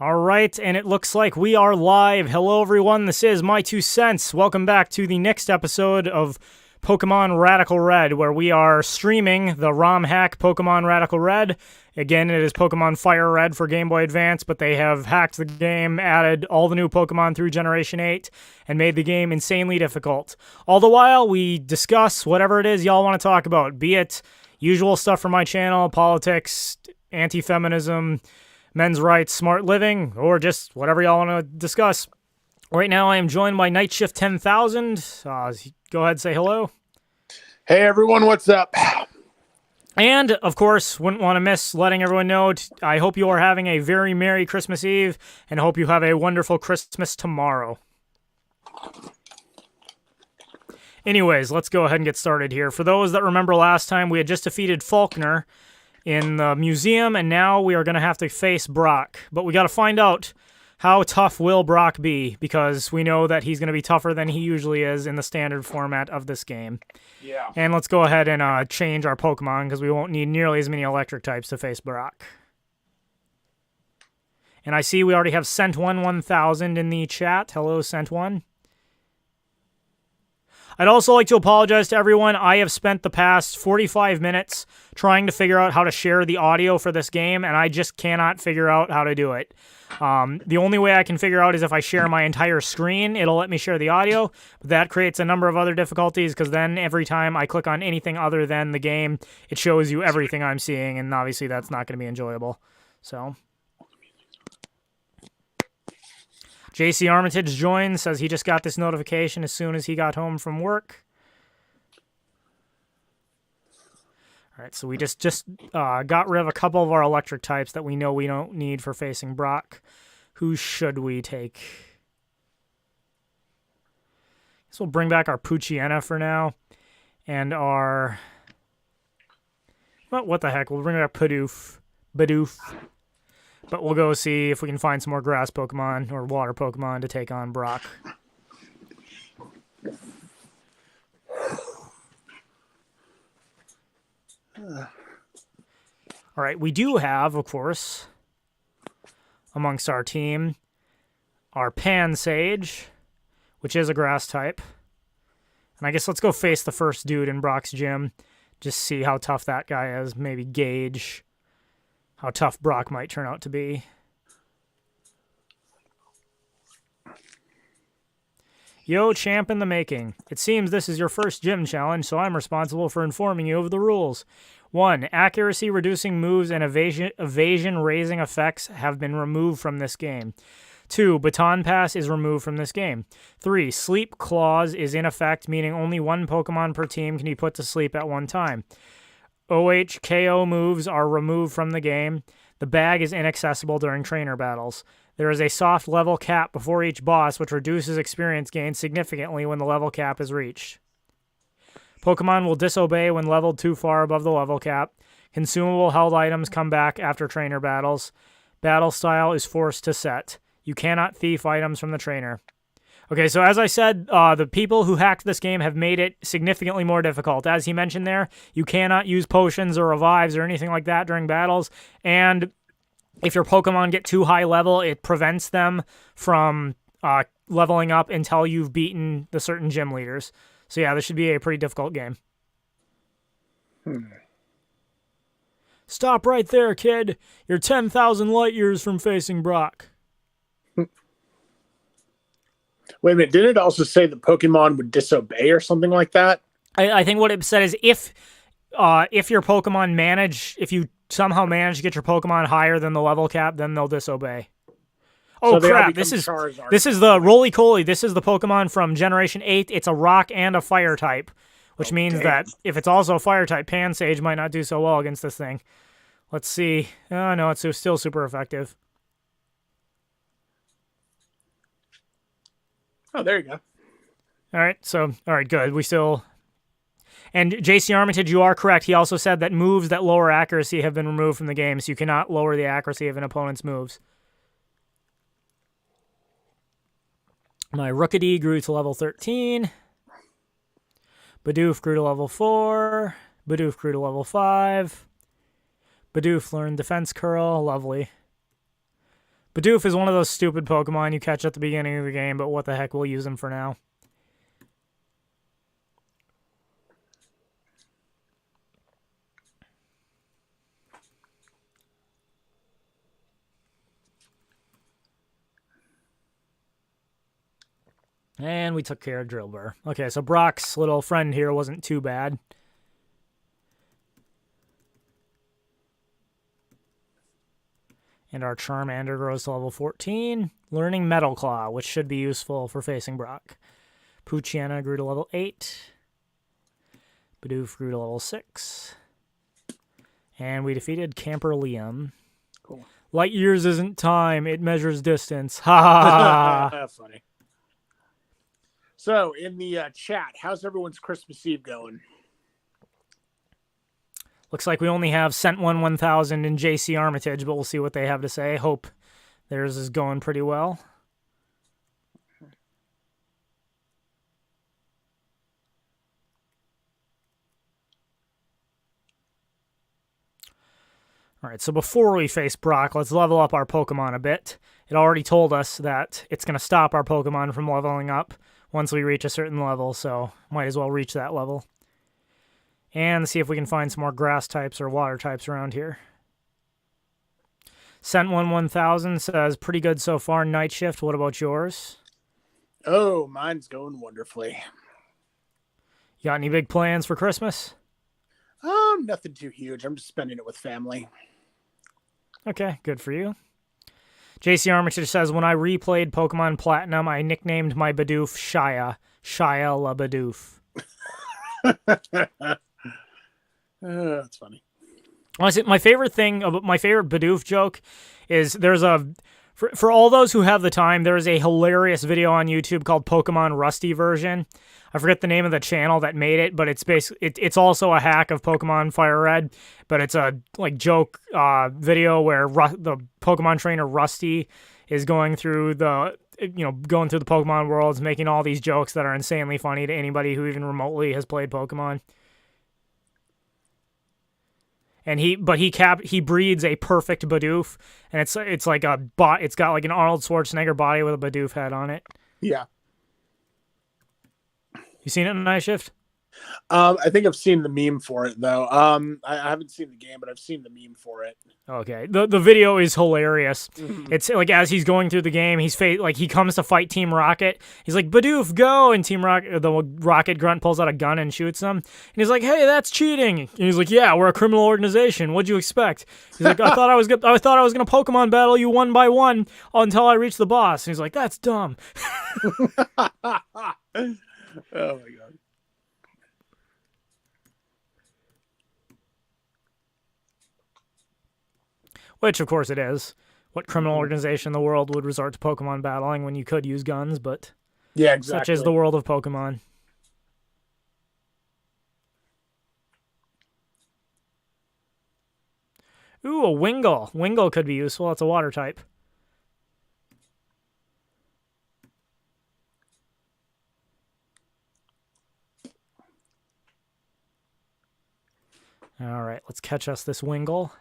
All right, and it looks like we are live. Hello, everyone. This is My Two Cents. Welcome back to the next episode of Pokemon Radical Red, where we are streaming the ROM hack Pokemon Radical Red. Again, it is Pokemon Fire Red for Game Boy Advance, but they have hacked the game, added all the new Pokemon through Generation 8, and made the game insanely difficult. All the while, we discuss whatever it is y'all want to talk about, be it usual stuff from my channel, politics, anti-feminism, men's rights, smart living, or just whatever y'all want to discuss. Right now, I am joined by Night Shift 10,000. Go ahead, say hello. Hey, everyone, what's up? And, of course, wouldn't want to miss letting everyone know, I hope you are having a very Merry Christmas Eve, and hope you have a wonderful Christmas tomorrow. Anyways, let's go ahead and get started here. For those that remember last time, we had just defeated Faulkner in the museum, and now we are going to have to face Brock. But we got to find out how tough will Brock be, because we know that he's going to be tougher than he usually is in the standard format of this game. Yeah. And let's go ahead and change our Pokemon, because we won't need nearly as many electric types to face Brock. And I see we already have Scent1 1000 in the chat. Hello, Scent1. I'd also like to apologize to everyone. I have spent the past 45 minutes trying to figure out how to share the audio for this game, and I just cannot figure out how to do it. The only way I can figure out is if I share my entire screen, it'll let me share the audio. But that creates a number of other difficulties, because then every time I click on anything other than the game, it shows you everything I'm seeing, and obviously that's not going to be enjoyable. So JC Armitage joins, says he just got this notification as soon as he got home from work. All right, so we just got rid of a couple of our electric types that we know we don't need for facing Brock. Who should we take? I guess we'll bring back our Poochyena for now. And our... what the heck? We'll bring back Bidoof. But we'll go see if we can find some more grass Pokemon or water Pokemon to take on Brock. All right, we do have, of course, amongst our team, our Pansage, which is a grass type. And I guess let's go face the first dude in Brock's gym. Just see how tough that guy is. Maybe gauge how tough Brock might turn out to be. Yo, champ in the making. It seems this is your first gym challenge, so I'm responsible for informing you of the rules. 1. Accuracy reducing moves and evasion raising effects have been removed from this game. 2. Baton Pass is removed from this game. 3. Sleep Clause is in effect, meaning only one Pokemon per team can be put to sleep at one time. OHKO moves are removed from the game. The bag is inaccessible during trainer battles. There is a soft level cap before each boss, which reduces experience gain significantly when the level cap is reached. Pokemon will disobey when leveled too far above the level cap. Consumable held items come back after trainer battles. Battle style is forced to set. You cannot thief items from the trainer. Okay, so as I said, the people who hacked this game have made it significantly more difficult. As he mentioned there, you cannot use potions or revives or anything like that during battles. And if your Pokemon get too high level, it prevents them from leveling up until you've beaten the certain gym leaders. So yeah, this should be a pretty difficult game. Stop right there, kid. You're 10,000 light years from facing Brock. Wait a minute, didn't it also say the Pokemon would disobey or something like that? I think what it said is if your Pokemon if you somehow manage to get your Pokemon higher than the level cap, then they'll disobey. Oh, so crap, this is the Roly-Coly. This is the Pokemon from Generation 8. It's a rock and a fire type, which means that if it's also a fire type, Pansage might not do so well against this thing. Let's see. Oh, no, it's still super effective. Oh, there you go. All right, good. We still... And JC Armitage, you are correct. He also said that moves that lower accuracy have been removed from the game, so you cannot lower the accuracy of an opponent's moves. My Rookidee grew to level 13. Bidoof grew to level 4. Bidoof grew to level 5. Bidoof learned Defense Curl. Lovely. Bidoof is one of those stupid Pokemon you catch at the beginning of the game, but what the heck, we'll use him for now. And we took care of Drillbur. Okay, so Brock's little friend here wasn't too bad. And our Charmander grows to level 14. Learning Metal Claw, which should be useful for facing Brock. Poochyena grew to level 8. Bidoof grew to level 6. And we defeated Camper Liam. Cool. Light years isn't time, it measures distance. Ha ha ha. Funny. So, in the chat, how's everyone's Christmas Eve going? Looks like we only have Sent 1000 and JC Armitage, but we'll see what they have to say. Hope theirs is going pretty well. All right, so before we face Brock, let's level up our Pokemon a bit. It already told us that it's going to stop our Pokemon from leveling up once we reach a certain level, so might as well reach that level. And see if we can find some more grass types or water types around here. Sent 1000 says, pretty good so far, Night Shift. What about yours? Oh, mine's going wonderfully. You got any big plans for Christmas? Nothing too huge. I'm just spending it with family. Okay, good for you. JC Armitage says, when I replayed Pokemon Platinum, I nicknamed my Bidoof Shia. Shia la Bidoof. That's funny. Honestly, my favorite Bidoof joke is there's for all those who have the time, there is a hilarious video on YouTube called Pokemon Rusty version. I forget the name of the channel that made it, but it's basically it's also a hack of Pokemon Fire Red, but it's a joke video where the Pokemon trainer Rusty is going through the Pokemon worlds, making all these jokes that are insanely funny to anybody who even remotely has played Pokemon. And he breeds a perfect Bidoof, and it's like a bot. It's got like an Arnold Schwarzenegger body with a Bidoof head on it. Yeah. You seen it in Night Shift? I think I've seen the meme for it though. I haven't seen the game, but I've seen the meme for it. Okay. The video is hilarious. Mm-hmm. It's like as he's going through the game, he comes to fight Team Rocket. He's like, Bidoof, go! And the Rocket Grunt pulls out a gun and shoots him. And he's like, hey, that's cheating. And he's like, yeah, we're a criminal organization. What'd you expect? He's like, I thought I was gonna Pokemon battle you one by one until I reached the boss. And he's like, that's dumb. Oh my god. Which, of course, it is. What criminal organization in the world would resort to Pokemon battling when you could use guns, but yeah, exactly. Such is the world of Pokemon. Ooh, a Wingull. Wingull could be useful. It's a water type. All right, let's catch us this Wingull.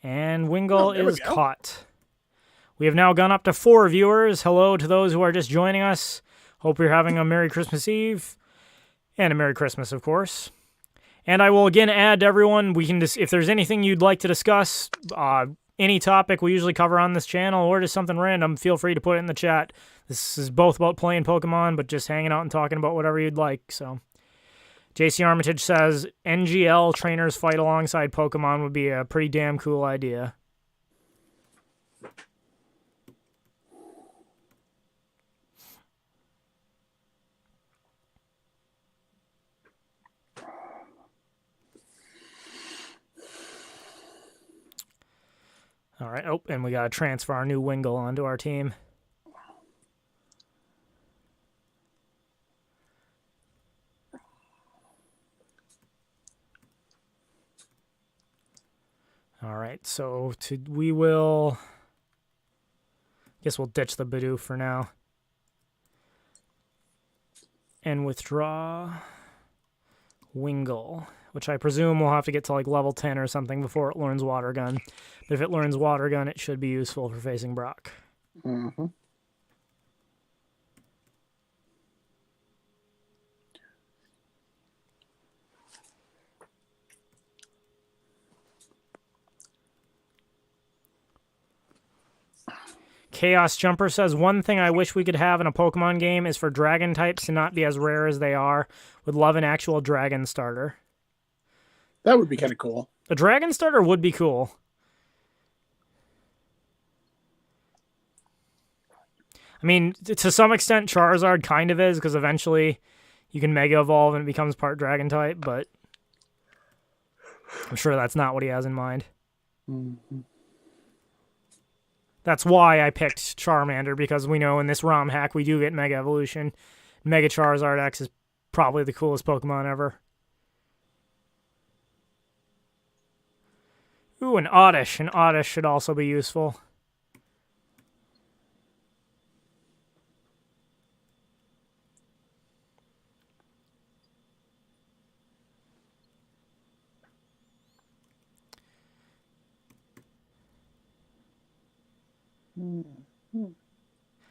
And Wingull is caught. We have now gone up to 4 viewers. Hello to those who are just joining us. Hope you're having a Merry Christmas Eve. And a Merry Christmas, of course. And I will again add to everyone, we can if there's anything you'd like to discuss, any topic we usually cover on this channel, or just something random, feel free to put it in the chat. This is both about playing Pokemon, but just hanging out and talking about whatever you'd like, so... JC Armitage says, NGL trainers fight alongside Pokemon would be a pretty damn cool idea. All right. Oh, and we got to transfer our new Wingull onto our team. All right, so we will... guess we'll ditch the Bidoof for now. and withdraw Wingull, which I presume we'll have to get to like level 10 or something before it learns Water Gun. But if it learns Water Gun, it should be useful for facing Brock. Mm-hmm. Chaos Jumper says, one thing I wish we could have in a Pokemon game is for dragon types to not be as rare as they are. Would love an actual dragon starter. That would be kind of cool. A dragon starter would be cool. I mean, to some extent, Charizard kind of is, because eventually you can Mega Evolve and it becomes part dragon type, but I'm sure that's not what he has in mind. Mm-hmm. That's why I picked Charmander, because we know in this ROM hack we do get Mega Evolution. Mega Charizard X is probably the coolest Pokemon ever. Ooh, an Oddish. An Oddish should also be useful.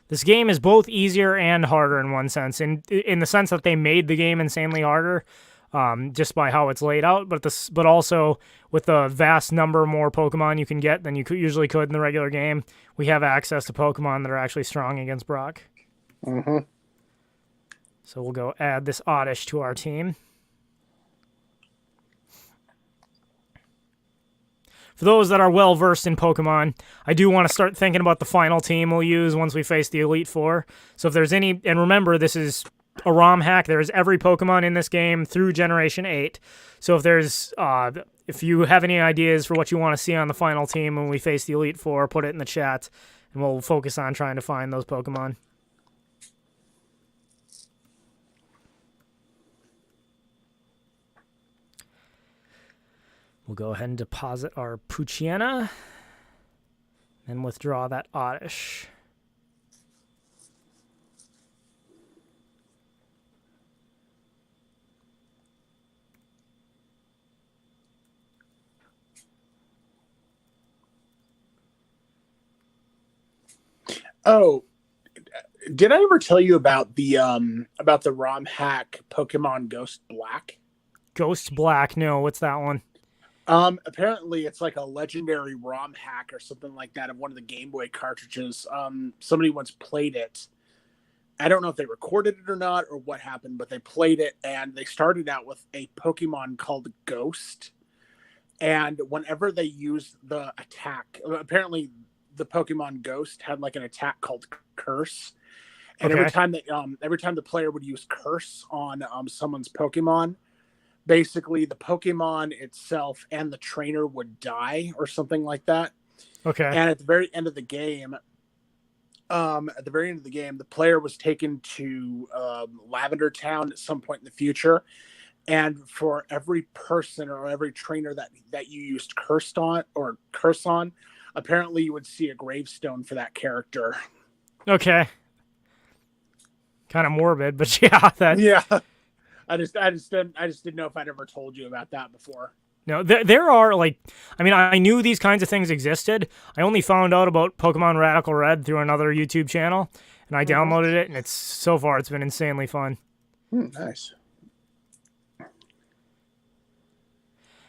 This game is both easier and harder in one sense, in the sense that they made the game insanely harder, just by how it's laid out. But also with the vast number more Pokemon you can get than you usually could in the regular game, we have access to Pokemon that are actually strong against Brock. Mm-hmm. So we'll go add this Oddish to our team. For those that are well-versed in Pokemon, I do want to start thinking about the final team we'll use once we face the Elite Four. So if there's any... And remember, this is a ROM hack. There is every Pokemon in this game through Generation 8. So if there's... if you have any ideas for what you want to see on the final team when we face the Elite Four, put it in the chat, and we'll focus on trying to find those Pokemon. We'll go ahead and deposit our Poochyena, and withdraw that Oddish. Oh, did I ever tell you about the ROM hack Pokemon Ghost Black? Ghost Black? No, what's that one? Apparently it's like a legendary ROM hack or something like that of one of the Game Boy cartridges. Somebody once played it. I don't know if they recorded it or not or what happened, but they played it and they started out with a Pokemon called Ghost. And whenever they used the attack, apparently the Pokemon Ghost had like an attack called Curse. And Okay. every time the player would use Curse on someone's Pokemon, basically the Pokemon itself and the trainer would die or something like that. Okay. And at the very end of the game, the player was taken to Lavender Town at some point in the future. And for every person or every trainer that you used Curse on, apparently you would see a gravestone for that character. Okay. Kind of morbid, but yeah, that. Yeah. I just didn't know if I'd ever told you about that before. No, there are, like, I mean, I knew these kinds of things existed. I only found out about Pokemon Radical Red through another YouTube channel, and I downloaded it, and so far it's been insanely fun. Nice.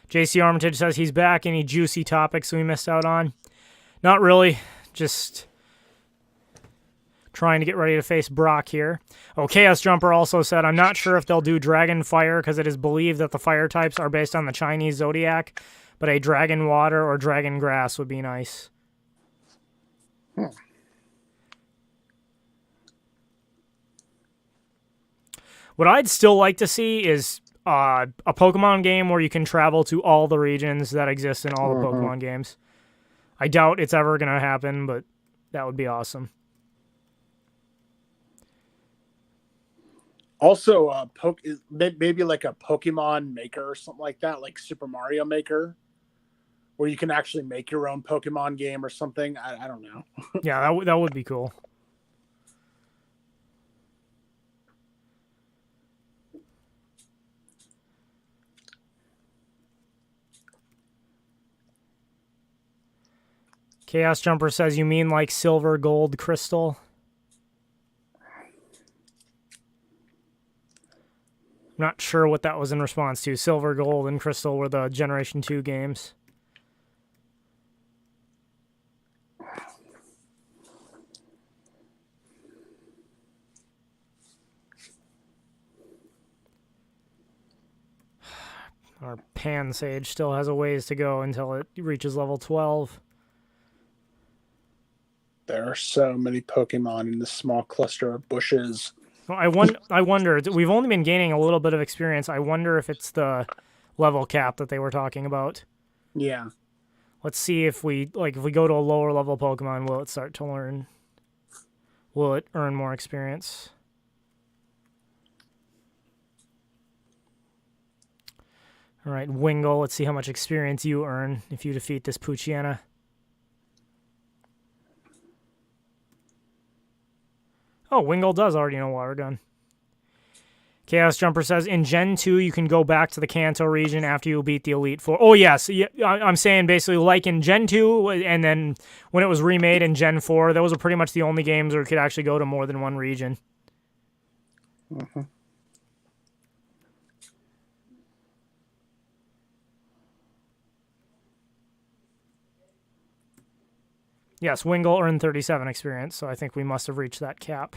JC Armitage says he's back. Any juicy topics we missed out on? Not really. Just trying to get ready to face Brock here. Oh, Chaos Jumper also said, I'm not sure if they'll do Dragon Fire because it is believed that the fire types are based on the Chinese zodiac, but a Dragon Water or Dragon Grass would be nice. What I'd still like to see is a Pokemon game where you can travel to all the regions that exist in all the Pokemon games. I doubt it's ever going to happen, but that would be awesome. Also, maybe like a Pokemon Maker or something like that, like Super Mario Maker, where you can actually make your own Pokemon game or something. I don't know. Yeah, that would be cool. Chaos Jumper says, you mean like silver, gold, crystal? I'm not sure what that was in response to. Silver, gold, and crystal were the Generation 2 games. Our Pan Sage still has a ways to go until it reaches level 12. There are so many Pokemon in this small cluster of bushes. Well, I wonder. We've only been gaining a little bit of experience. I wonder if it's the level cap that they were talking about. Yeah. Let's see if we go to a lower level Pokemon, will it start to learn? Will it earn more experience? All right, Wingull, let's see how much experience you earn if you defeat this Poochyena. Oh, Wingull does already know Water Gun. Chaos Jumper says, in Gen 2, you can go back to the Kanto region after you beat the Elite Four. Oh, yes. Yeah, I'm saying basically like in Gen 2, and then when it was remade in Gen 4, those were pretty much the only games where you could actually go to more than one region. Mm-hmm. Yes, Wingull earned 37 experience, so I think we must have reached that cap.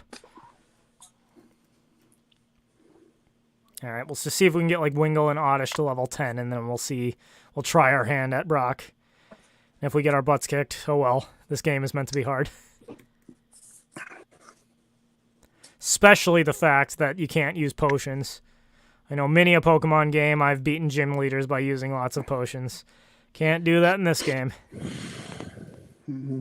All right, we'll just see if we can get like Wingull and Oddish to level 10, and then we'll see. We'll try our hand at Brock. And if we get our butts kicked, oh well. This game is meant to be hard. Especially the fact that you can't use potions. I know many a Pokemon game I've beaten gym leaders by using lots of potions. Can't do that in this game. Mm-hmm.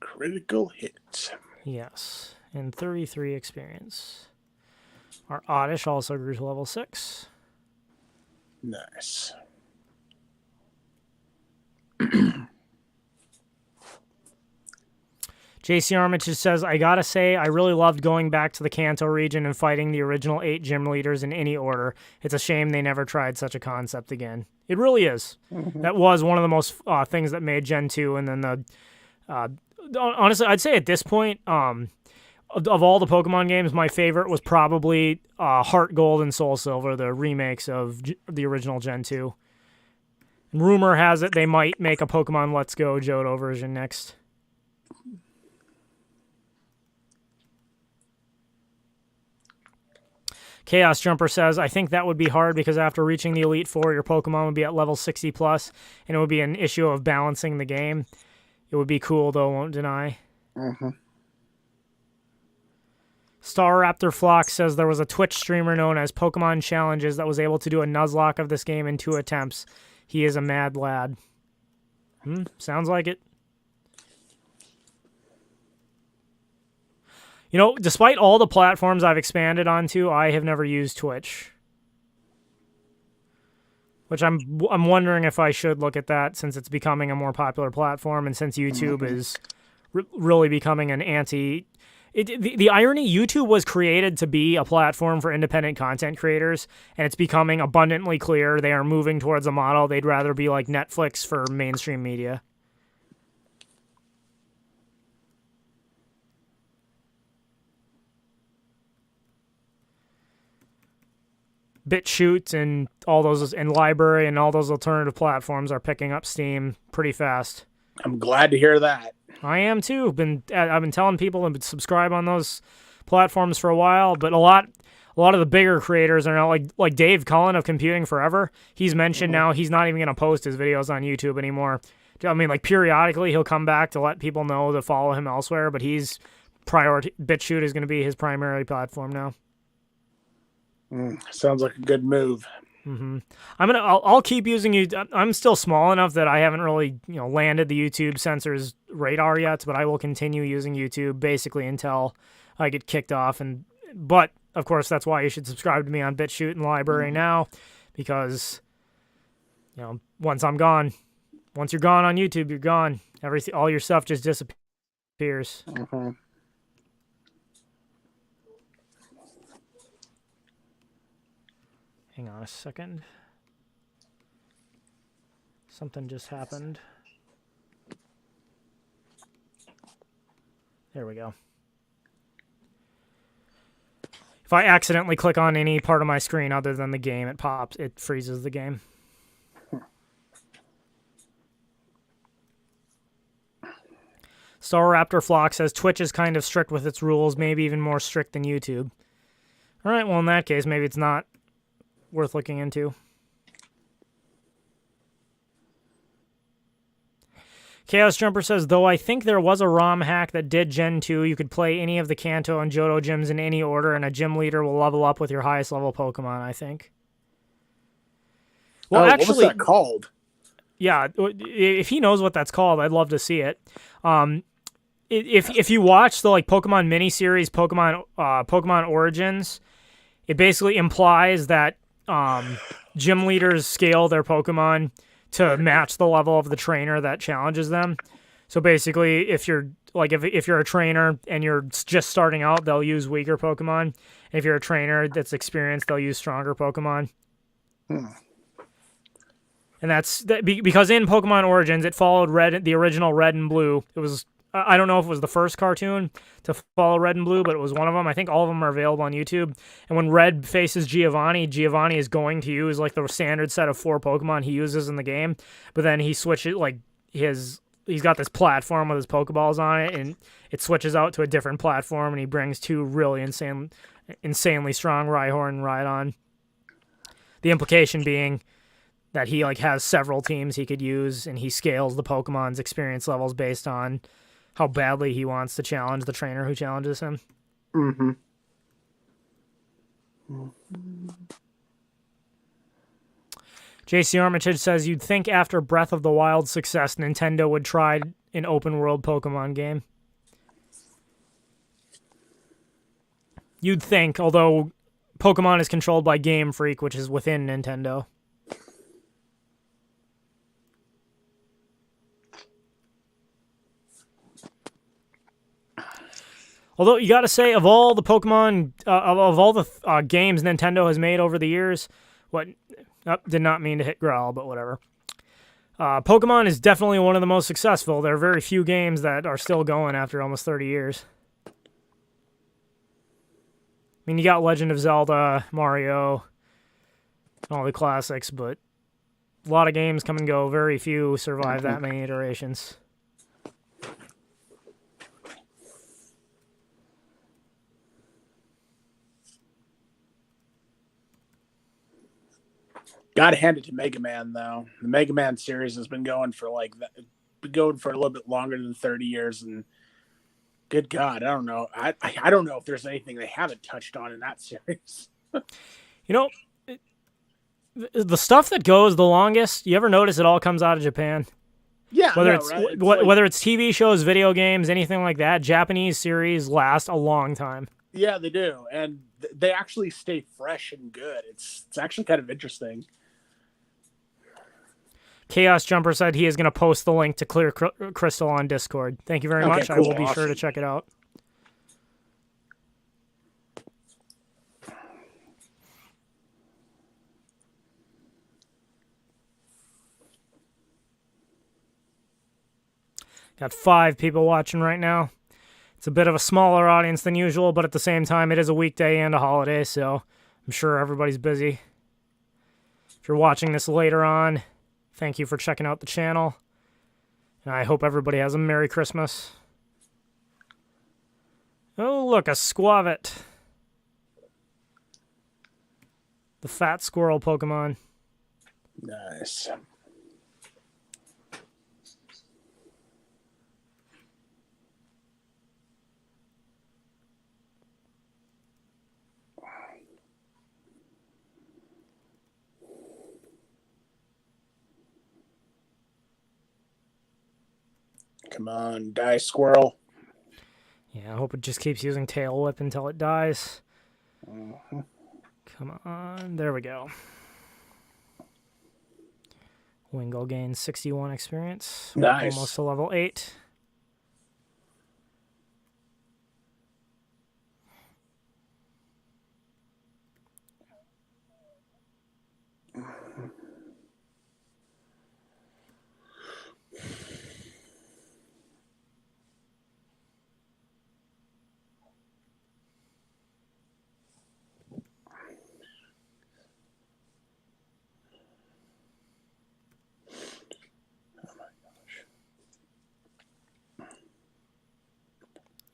Critical hit. Yes, and 33 experience. Our Oddish also grew to level 6. Nice. JC Armitage says, I gotta say, I really loved going back to the Kanto region and fighting the original 8 gym leaders in any order. It's a shame they never tried such a concept again. It really is. Mm-hmm. That was one of the most things that made Gen 2, and then the... honestly, I'd say at this point, of all the Pokemon games, my favorite was probably Heart Gold and Soul Silver, the remakes of the original Gen 2. And rumor has it they might make a Pokemon Let's Go Johto version next. Chaos Jumper says, I think that would be hard because after reaching the Elite Four, your Pokemon would be at level 60 plus, and it would be an issue of balancing the game. It would be cool, though, won't deny. Mm-hmm. Staraptor Flock says there was a Twitch streamer known as Pokemon Challenges that was able to do a Nuzlocke of this game in 2 attempts. He is a mad lad. Sounds like it. You know, despite all the platforms I've expanded onto, I have never used Twitch. Which I'm wondering if I should look at that since it's becoming a more popular platform and since YouTube is really becoming an anti... The irony, YouTube was created to be a platform for independent content creators, and it's becoming abundantly clear they are moving towards a model they'd rather be like Netflix for mainstream media. BitChute and all those, and Library and all those alternative platforms are picking up steam pretty fast. I'm glad to hear that. I am too. I've been telling people to subscribe on those platforms for a while, but a lot of the bigger creators are now like Dave Cullen of Computing Forever. He's mentioned now he's not even going to post his videos on YouTube anymore. I mean, like periodically he'll come back to let people know to follow him elsewhere, but BitChute is going to be his primary platform now. Sounds like a good move. Mm-hmm. I'll keep using you. I'm still small enough that I haven't really landed the YouTube censor's radar yet, but I will continue using YouTube basically until I get kicked off. But of course, that's why you should subscribe to me on BitChute and Library now, because once I'm gone, Once you're gone on YouTube, you're gone. Everything, all your stuff just disappears. Mm-hmm. Hang on a second. Something just happened. There we go. If I accidentally click on any part of my screen other than the game, it freezes the game. Starraptor Flock says Twitch is kind of strict with its rules, maybe even more strict than YouTube. All right, well, in that case, maybe it's not worth looking into. Chaos Jumper says, though I think there was a ROM hack that did Gen 2, you could play any of the Kanto and Johto gyms in any order, and a gym leader will level up with your highest level Pokemon, I think. Well, actually, what was that called? Yeah, if he knows what that's called, I'd love to see it. If you watch the Pokemon miniseries, Pokemon Origins, it basically implies that gym leaders scale their Pokemon to match the level of the trainer that challenges them. So basically, if you're if you're a trainer and you're just starting out, they'll use weaker Pokemon. And if you're a trainer that's experienced, they'll use stronger Pokemon. And that's because in Pokemon Origins, it followed the original Red and Blue. It was, I don't know if it was the first cartoon to follow Red and Blue, but it was one of them. I think all of them are available on YouTube. And when Red faces Giovanni is going to use the standard set of 4 Pokemon he uses in the game. But then he switches, he's got this platform with his Pokeballs on it, and it switches out to a different platform, and he brings 2 really insanely strong Rhyhorn and Rhydon. The implication being that he has several teams he could use, and he scales the Pokemon's experience levels based on how badly he wants to challenge the trainer who challenges him. Mm-hmm. JC Armitage says, you'd think after Breath of the Wild's success, Nintendo would try an open-world Pokemon game. You'd think, although Pokemon is controlled by Game Freak, which is within Nintendo. Although, you gotta say, of all the Pokemon, of all the games Nintendo has made over the years, did not mean to hit Growl, but whatever. Pokemon is definitely one of the most successful. There are very few games that are still going after almost 30 years. I mean, you got Legend of Zelda, Mario, all the classics, but a lot of games come and go. Very few survive that many iterations. Gotta hand it to Mega Man, though. The Mega Man series has been going for a little bit longer than 30 years, and good God, I don't know. I don't know if there's anything they haven't touched on in that series. The stuff that goes the longest, you ever notice it all comes out of Japan? Yeah, whether it's TV shows, video games, anything like that, Japanese series last a long time. Yeah, they do, and they actually stay fresh and good. It's actually kind of interesting. Chaos Jumper said he is going to post the link to Clear Crystal on Discord. Thank you very much. Cool. I will be sure to check it out. Got 5 people watching right now. It's a bit of a smaller audience than usual, but at the same time, it is a weekday and a holiday, so I'm sure everybody's busy. If you're watching this later on, thank you for checking out the channel. And I hope everybody has a Merry Christmas. Oh, look, a Squavit. The fat squirrel Pokemon. Nice. Come on, die, squirrel. Yeah, I hope it just keeps using Tail Whip until it dies. Mm-hmm. Come on, there we go. Wingull gains 61 experience. Nice. Almost to level 8.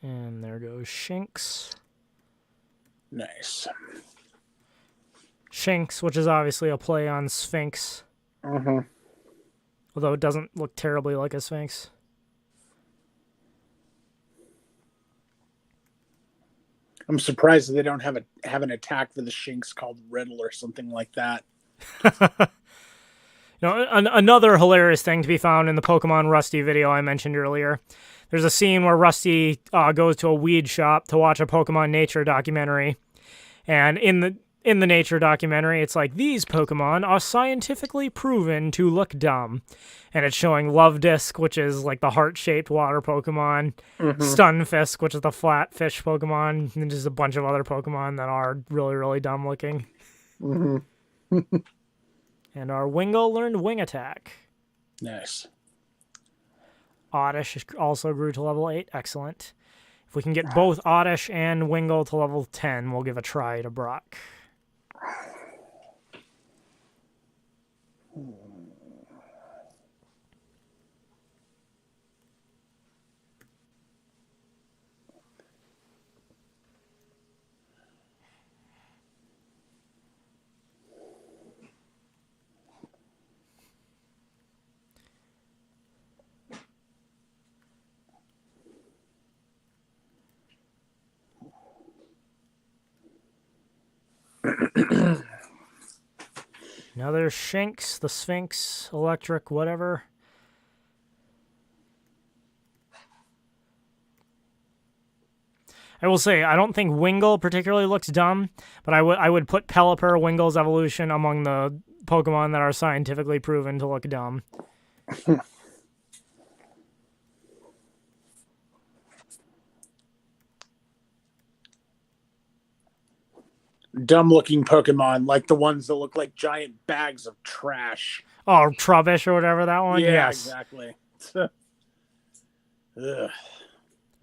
And there goes Shinx. Nice. Shinx, which is obviously a play on Sphinx. Mm-hmm. Although it doesn't look terribly like a Sphinx. I'm surprised that they don't have an attack for the Shinx called Riddle or something like that. Another hilarious thing to be found in the Pokemon Rusty video I mentioned earlier. There's a scene where Rusty goes to a weed shop to watch a Pokemon nature documentary. And in the nature documentary, it's like, these Pokemon are scientifically proven to look dumb. And it's showing Love-Disc, which is like the heart-shaped water Pokemon. Mm-hmm. Stunfisk, which is the flat fish Pokemon. And just a bunch of other Pokemon that are really, really dumb looking. Mm-hmm. And our Wingull learned Wing Attack. Nice. Oddish also grew to level 8. Excellent. If we can get both Oddish and Wingull to level 10, we'll give a try to Brock. Another Shinx, the Sphinx, Electric, whatever. I will say, I don't think Wingull particularly looks dumb, but I would put Pelipper, Wingull's evolution, among the Pokemon that are scientifically proven to look dumb. Dumb-looking Pokemon, like the ones that look like giant bags of trash. Oh, Trubbish or whatever that one? Yeah, yes. Exactly.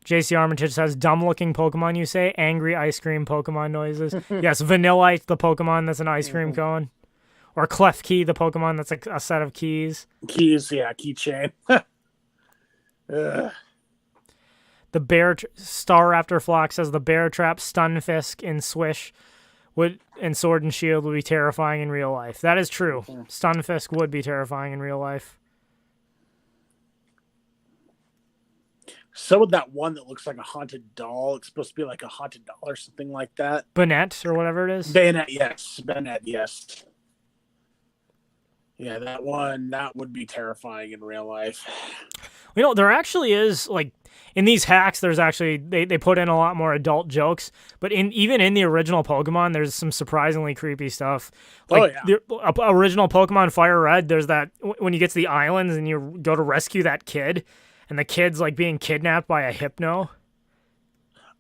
JC Armitage says, dumb-looking Pokemon, you say? Angry ice cream Pokemon noises. Yes, Vanillite, the Pokemon that's an ice cream cone. Or Klefki, the Pokemon that's a set of keys. Keys, yeah, keychain. The Bear Star Raptor Flock says the Bear Trap, Stunfisk, and Swish and Sword and Shield would be terrifying in real life. That is true. Stunfisk would be terrifying in real life. So would that one that looks like a haunted doll. It's supposed to be like a haunted doll or something like that. Banette or whatever it is. Bayonet, yes. Bayonet, yes. Yeah, that one, that would be terrifying in real life. There actually is, like, in these hacks, there's actually, they put in a lot more adult jokes, but even in the original Pokemon, there's some surprisingly creepy stuff. Like, the original Pokemon Fire Red, there's that, when you get to the islands and you go to rescue that kid, and the kid's, like, being kidnapped by a hypno.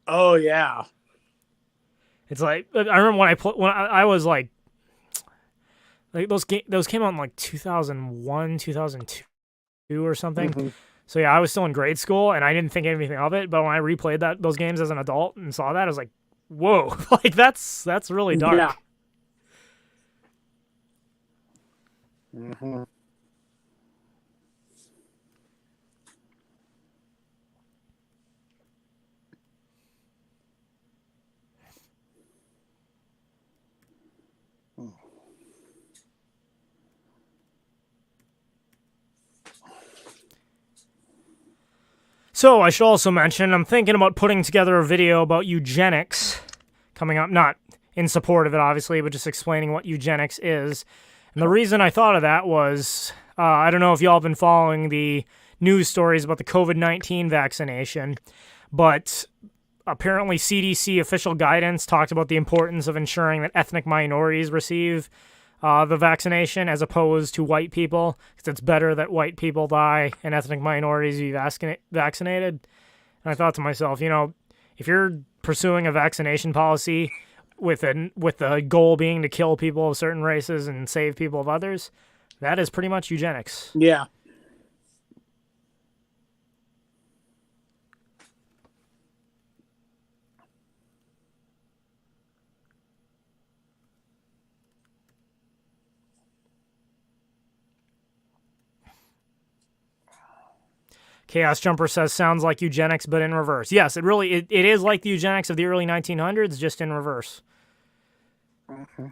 Oh, yeah. It's like, I remember when I was, like those came out in, like, 2001, 2002 or something. Mm-hmm. So yeah, I was still in grade school, and I didn't think anything of it. But when I replayed those games as an adult and saw that, I was like, "Whoa! Like that's really dark." Yeah. Mm-hmm. So I should also mention, I'm thinking about putting together a video about eugenics coming up, not in support of it, obviously, but just explaining what eugenics is. And the reason I thought of that was, I don't know if y'all have been following the news stories about the COVID-19 vaccination, but apparently CDC official guidance talked about the importance of ensuring that ethnic minorities receive the vaccination as opposed to white people, because it's better that white people die and ethnic minorities be vaccinated. And I thought to myself, if you're pursuing a vaccination policy with the goal being to kill people of certain races and save people of others, that is pretty much eugenics. Yeah. Chaos Jumper says, sounds like eugenics, but in reverse. Yes, it is like the eugenics of the early 1900s, just in reverse. Mm-hmm.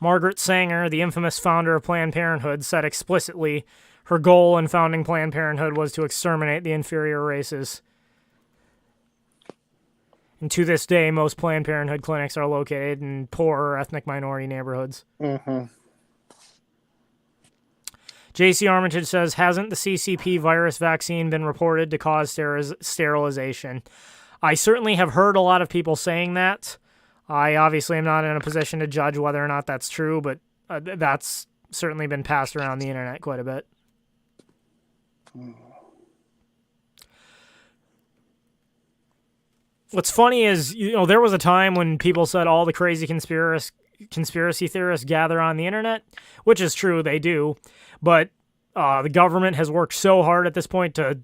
Margaret Sanger, the infamous founder of Planned Parenthood, said explicitly her goal in founding Planned Parenthood was to exterminate the inferior races. And to this day, most Planned Parenthood clinics are located in poor ethnic minority neighborhoods. Mm-hmm. JC Armitage says, hasn't the CCP virus vaccine been reported to cause sterilization? I certainly have heard a lot of people saying that. I obviously am not in a position to judge whether or not that's true, but that's certainly been passed around the internet quite a bit. What's funny is, there was a time when people said all the crazy conspiracy theorists gather on the internet, which is true, they do. But the government has worked so hard at this point to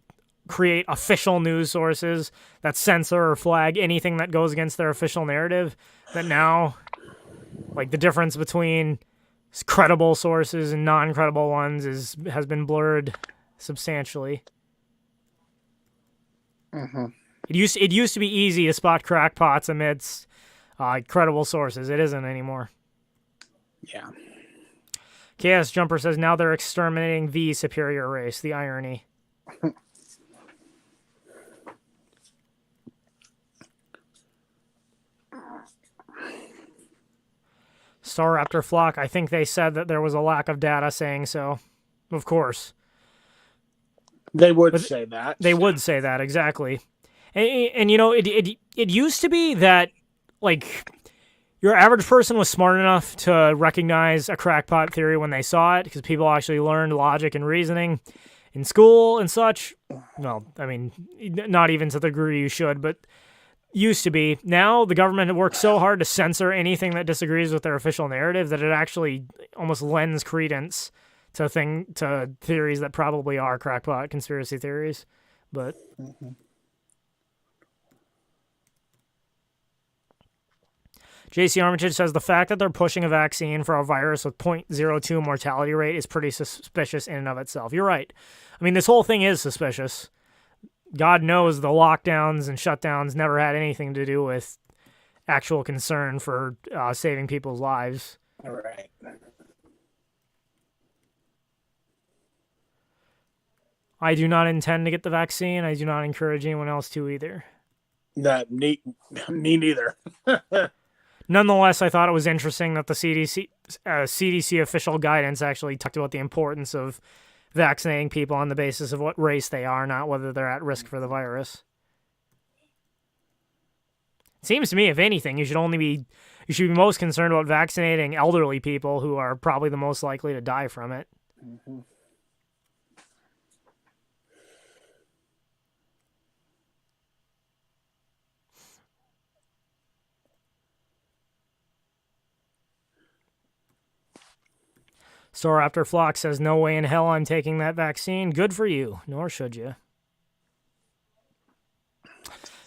create official news sources that censor or flag anything that goes against their official narrative that now, like, the difference between credible sources and non-credible ones has been blurred substantially. Mm-hmm. It used to be easy to spot crackpots amidst credible sources. It isn't anymore. Yeah. Chaos Jumper says, now they're exterminating the superior race. The irony. Star Raptor Flock, I think they said that there was a lack of data saying so. Of course. They would say that. They would say that, exactly. And it used to be that, like, your average person was smart enough to recognize a crackpot theory when they saw it, because people actually learned logic and reasoning in school and such. Well, I mean, not even to the degree you should, but used to be. Now, the government works so hard to censor anything that disagrees with their official narrative that it actually almost lends credence to theories that probably are crackpot conspiracy theories. But... Mm-hmm. JC Armitage says, the fact that they're pushing a vaccine for a virus with 0.02 mortality rate is pretty suspicious in and of itself. You're right. I mean, this whole thing is suspicious. God knows the lockdowns and shutdowns never had anything to do with actual concern for saving people's lives. All right. I do not intend to get the vaccine. I do not encourage anyone else to either. Me neither. Nonetheless, I thought it was interesting that the CDC official guidance actually talked about the importance of vaccinating people on the basis of what race they are, not whether they're at risk for the virus. It seems to me, if anything, you should be most concerned about vaccinating elderly people who are probably the most likely to die from it. Mm-hmm. Star Raptor Flock says, no way in hell I'm taking that vaccine. Good for you. Nor should you.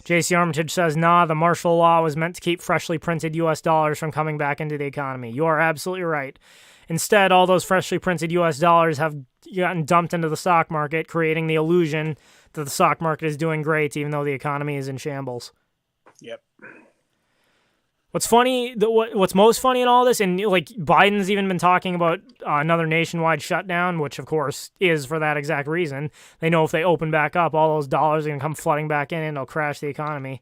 JC Armitage says, nah, the martial law was meant to keep freshly printed U.S. dollars from coming back into the economy. You are absolutely right. Instead, all those freshly printed U.S. dollars have gotten dumped into the stock market, creating the illusion that the stock market is doing great, even though the economy is in shambles. Yep. What's funny, what's most funny in all this, and like Biden's even been talking about another nationwide shutdown, which of course is for that exact reason. They know if they open back up, all those dollars are going to come flooding back in and it'll crash the economy.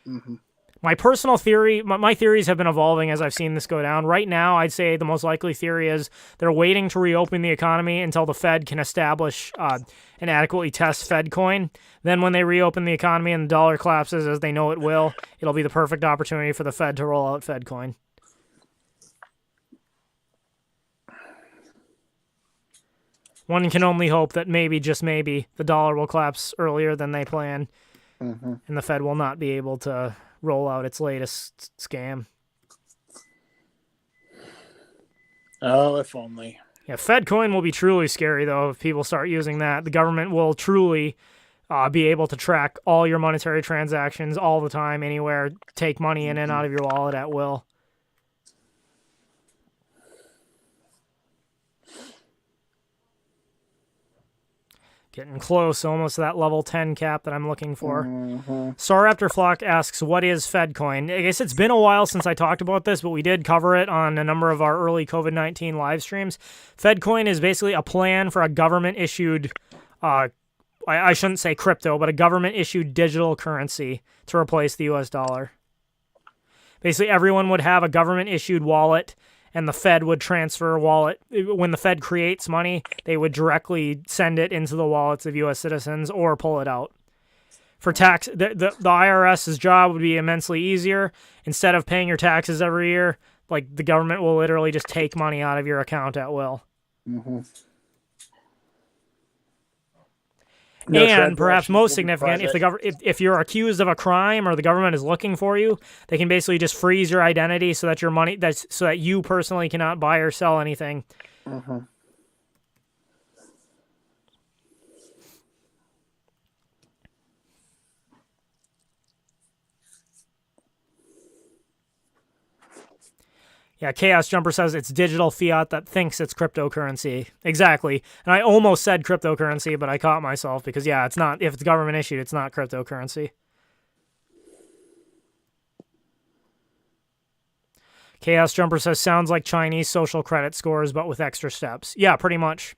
Mm-hmm. My personal theory, my theories have been evolving as I've seen this go down. Right now, I'd say the most likely theory is they're waiting to reopen the economy until the Fed can establish and adequately test Fed coin. Then when they reopen the economy and the dollar collapses, as they know it will, it'll be the perfect opportunity for the Fed to roll out Fed coin. One can only hope that maybe, just maybe, the dollar will collapse earlier than they plan, and the Fed will not be able to roll out its latest scam. Oh, if only. Yeah, Fed coin will be truly scary, though, if people start using that. The government will truly be able to track all your monetary transactions all the time, anywhere, take money in and out of your wallet at will. Getting close, almost to that level 10 cap that I'm looking for. Starraptor Flock asks, what is FedCoin? I guess it's been a while since I talked about this, but we did cover it on a number of our early COVID-19 live streams. FedCoin is basically a plan for a government-issued, I shouldn't say crypto, but a government-issued digital currency to replace the US dollar. Basically, everyone would have a government-issued wallet, and the Fed would transfer a wallet. When the Fed creates money, they would directly send it into the wallets of U.S. citizens or pull it out. For tax, the IRS's job would be immensely easier. Instead of paying your taxes every year, like, the government will literally just take money out of your account at will. No and perhaps most transactions will be significant, if you're accused of a crime or the government is looking for you, they can basically just freeze your identity so that your money, so that you personally cannot buy or sell anything. Yeah, Chaos Jumper says it's digital fiat that thinks it's cryptocurrency. Exactly. And I almost said cryptocurrency, but I caught myself because, yeah, it's not. If it's government issued, it's not cryptocurrency. Chaos Jumper says, sounds like Chinese social credit scores, but with extra steps. Yeah, pretty much.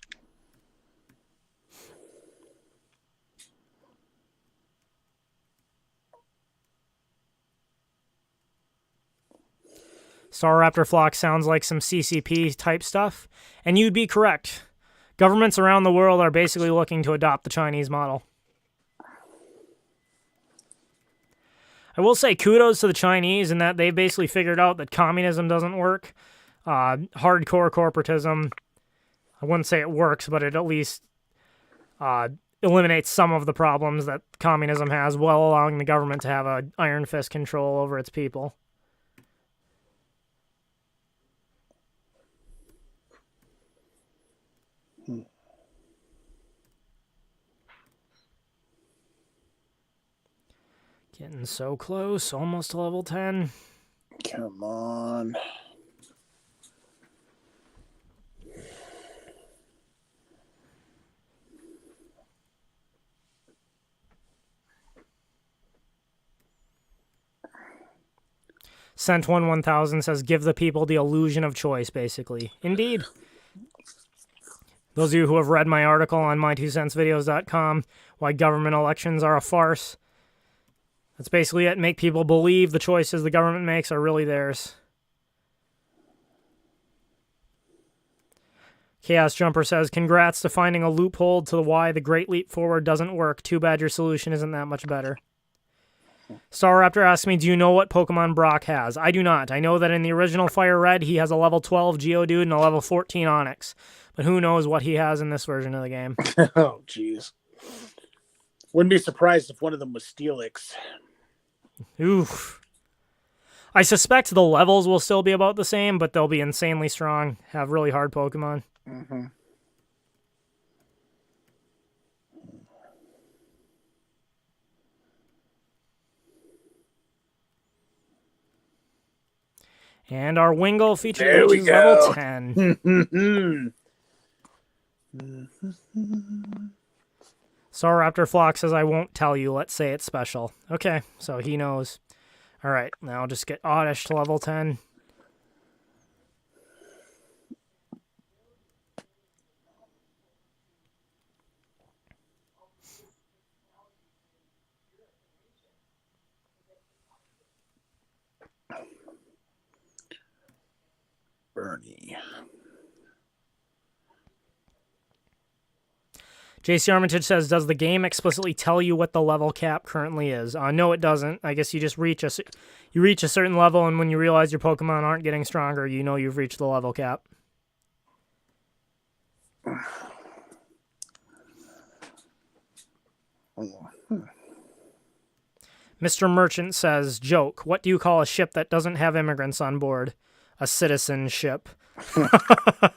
Starraptor Flock sounds like some CCP type stuff, and you'd be correct. Governments around the world are basically looking to adopt the Chinese model. I will say kudos to the Chinese in that they've basically figured out that communism doesn't work. Hardcore corporatism, I wouldn't say it works, but it at least eliminates some of the problems that communism has while allowing the government to have an iron fist control over its people. Getting so close, almost to level 10. Come on. Sent1000 says, give the people the illusion of choice, basically. Indeed. Those of you who have read my article on my2centsvideos.com, why government elections are a farce, that's basically it. Make people believe the choices the government makes are really theirs. Chaos Jumper says, congrats to finding a loophole to why the Great Leap Forward doesn't work. Too bad your solution isn't that much better. Starraptor asks me, do you know what Pokemon Brock has? I do not. I know that in the original Fire Red, he has a level 12 Geodude and a level 14 Onix. But who knows what he has in this version of the game. Oh, jeez. Wouldn't be surprised if one of them was Steelix. Oof. I suspect the levels will still be about the same, but they'll be insanely strong, have really hard Pokemon. And our Wingull feature reaches level 10. Starraptor Flock says, I won't tell you. Let's say it's special. Okay, so he knows. All right, now I'll just get Oddish to level 10. Bernie. JC Armitage says, does the game explicitly tell you what the level cap currently is? No, it doesn't. I guess you just reach a certain level, and when you realize your Pokemon aren't getting stronger, you know you've reached the level cap. Mr. Merchant says, joke, what do you call a ship that doesn't have immigrants on board? A citizen ship.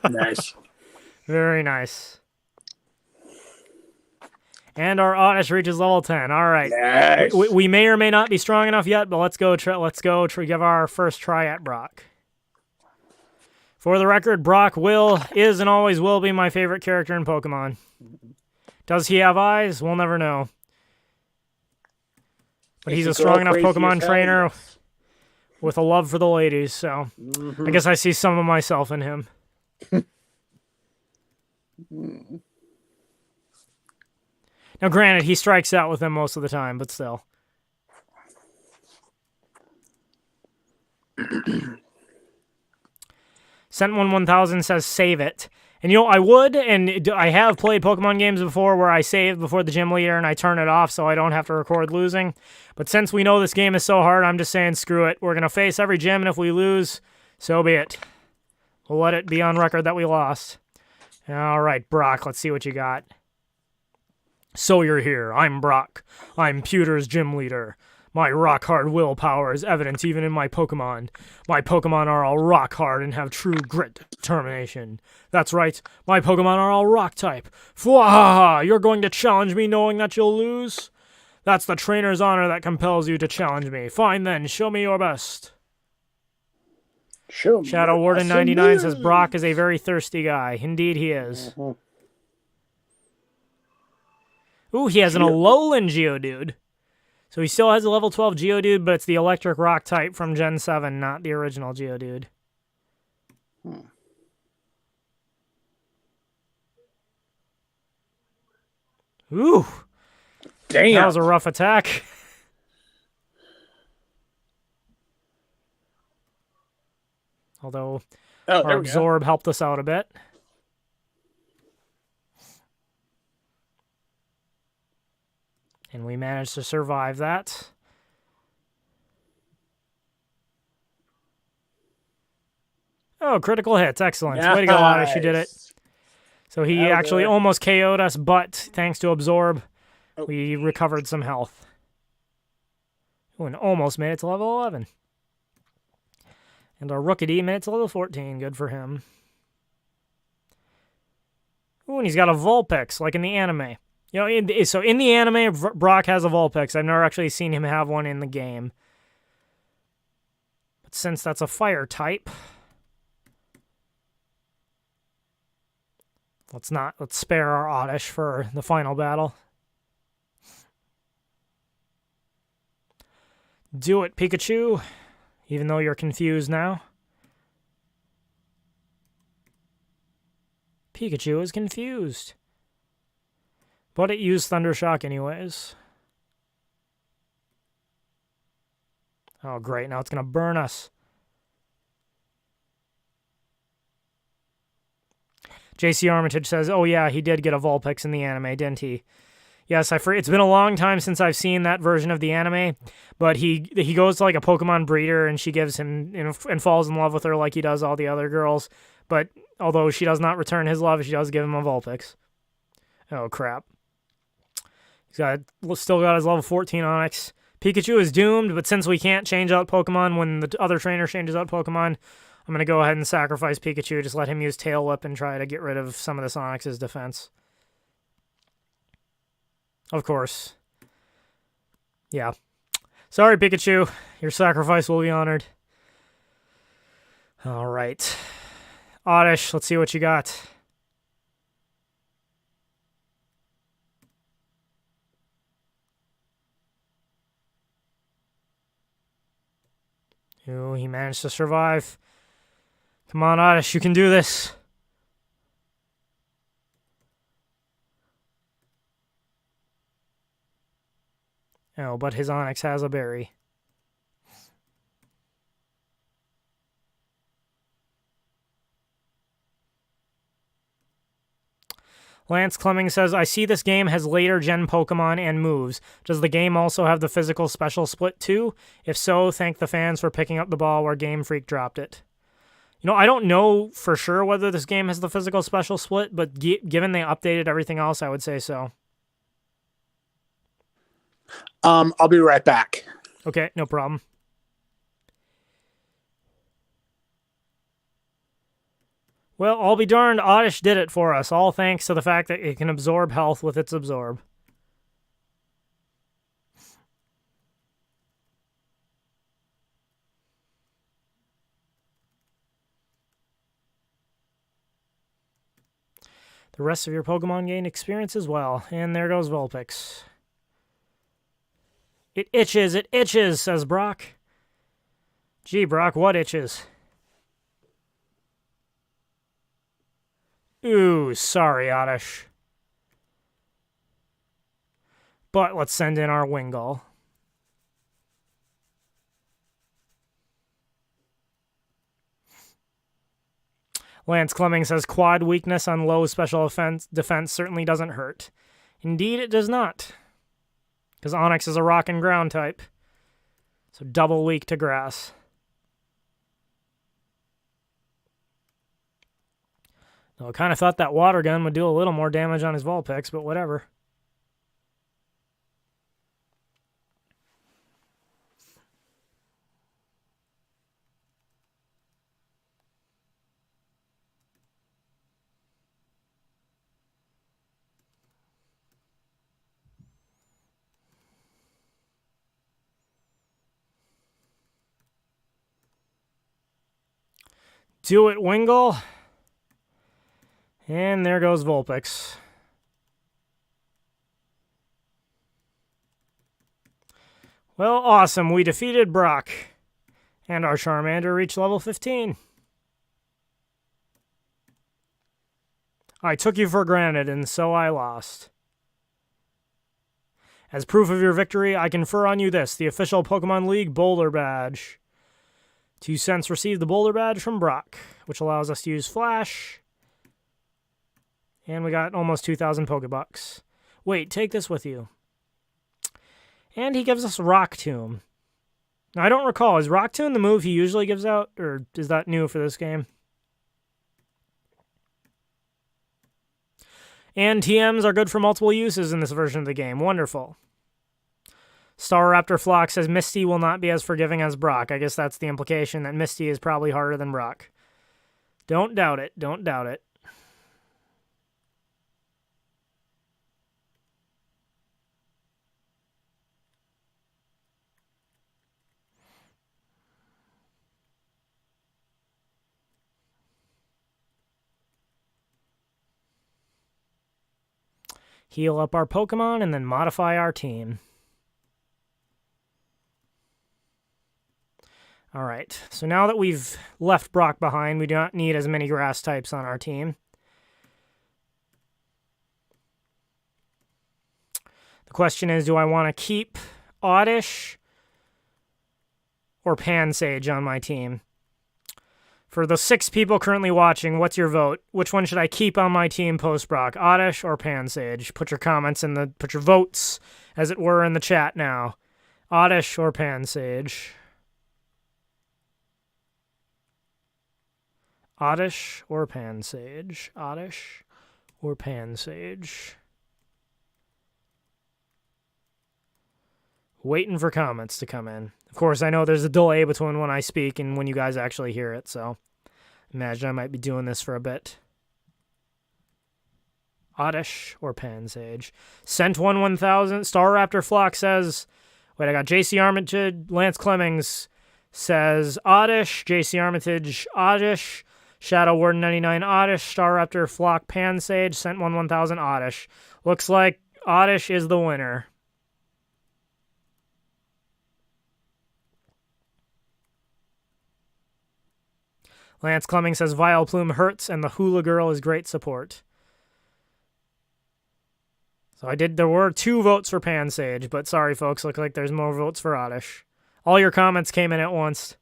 Nice. Very nice. And our Oddish reaches level 10. All right. Nice. We may or may not be strong enough yet, but let's go give our first try at Brock. For the record, Brock is and always will be my favorite character in Pokemon. Does he have eyes? We'll never know. But he's a strong enough Pokemon trainer with a love for the ladies, so I guess I see some of myself in him. Now, granted, he strikes out with them most of the time, but still. Sent1 1000 says, save it. And, I would, and I have played Pokemon games before where I save before the gym leader and I turn it off so I don't have to record losing. But since we know this game is so hard, I'm just saying, screw it. We're going to face every gym, and if we lose, so be it. We'll let it be on record that we lost. All right, Brock, let's see what you got. So you're here. I'm Brock. I'm Pewter's gym leader. My rock-hard willpower is evident even in my Pokemon. My Pokemon are all rock-hard and have true grit determination. That's right, my Pokemon are all rock-type. Fwahaha! You're going to challenge me knowing that you'll lose? That's the trainer's honor that compels you to challenge me. Fine then, show me your best. Shadow Warden 99 says Brock is a very thirsty guy. Indeed he is. Ooh, he has an Alolan Geodude. So he still has a level 12 Geodude, but it's the electric rock type from Gen 7, not the original Geodude. Ooh. Damn. That was a rough attack. Although our Absorb helped us out a bit. And we managed to survive that. Oh, critical hits. Excellent. Nice. Way to go, Oddish. You did it. So he actually almost KO'd us, but thanks to Absorb, we recovered some health. Ooh, and almost made it to level 11. And our Rookity made it to level 14. Good for him. Ooh, and he's got a Vulpix, like in the anime. So in the anime, Brock has a Vulpix. I've never actually seen him have one in the game. But since that's a fire type, let's spare our Oddish for the final battle. Do it, Pikachu, even though you're confused now. Pikachu is confused. But it used Thundershock anyways. Oh, great. Now it's going to burn us. JC Armitage says, oh yeah, he did get a Vulpix in the anime, didn't he? Yes, it's been a long time since I've seen that version of the anime, but he goes to like a Pokemon breeder and she gives him, and falls in love with her like he does all the other girls. But although she does not return his love, she does give him a Vulpix. Oh, crap. He's still got his level 14 Onix. Pikachu is doomed, but since we can't change out Pokemon when the other trainer changes out Pokemon, I'm going to go ahead and sacrifice Pikachu. Just let him use Tail Whip and try to get rid of some of this Onix's defense. Of course. Yeah. Sorry, Pikachu. Your sacrifice will be honored. All right. Oddish, let's see what you got. Ooh, he managed to survive. Come on, Oddish, you can do this. Oh, but his Onix has a berry. Lance Clemming says, I see this game has later gen Pokemon and moves. Does the game also have the physical special split too? If so, thank the fans for picking up the ball where Game Freak dropped it. I don't know for sure whether this game has the physical special split, but given they updated everything else, I would say so. I'll be right back. Okay, no problem. Well, I'll be darned, Oddish did it for us, all thanks to the fact that it can absorb health with its absorb. The rest of your Pokemon gain experience as well. And there goes Vulpix. It itches, says Brock. Gee, Brock, what itches? Ooh, sorry, Oddish. But let's send in our Wingull. Lance Clemming says quad weakness on low special defense certainly doesn't hurt. Indeed, it does not. Because Onix is a rock and ground type. So double weak to grass. Though I kind of thought that water gun would do a little more damage on his Vulpix, but whatever. Do it, Wingull. And there goes Vulpix. Well, awesome. We defeated Brock. And our Charmander reached level 15. I took you for granted, and so I lost. As proof of your victory, I confer on you this, the official Pokemon League Boulder Badge. 2 cents received the Boulder Badge from Brock, which allows us to use Flash. And we got almost 2,000 Pokebucks. Wait, take this with you. And he gives us Rock Tomb. Now, I don't recall, is Rock Tomb the move he usually gives out, or is that new for this game? And TMs are good for multiple uses in this version of the game. Wonderful. Staraptor Flock says Misty will not be as forgiving as Brock. I guess that's the implication, that Misty is probably harder than Brock. Don't doubt it. Don't doubt it. Heal up our Pokemon and then modify our team. Alright, so now that we've left Brock behind, we do not need as many grass types on our team. The question is, do I want to keep Oddish or Pansage on my team? For the 6 people currently watching, what's your vote? Which one should I keep on my team post-Brock? Oddish or Pansage? Put your comments put your votes, as it were, in the chat now. Oddish or Pansage? Oddish or Pansage? Oddish or Pansage? Waiting for comments to come in. Of course, I know there's a delay between when I speak and when you guys actually hear it, so imagine I might be doing this for a bit. Oddish or Pansage? Sent 1000. Staraptor Flock says, wait, I got JC Armitage. Lance Clemmings says Oddish. JC Armitage, Oddish. Shadow Warden 99, Oddish. Staraptor Flock, Pansage. Sent 1000, Oddish. Looks like Oddish is the winner. Lance Clemming says Vileplume hurts and the Hula Girl is great support. So there were 2 votes for Pansage, but sorry folks, look like there's more votes for Oddish. All your comments came in at once.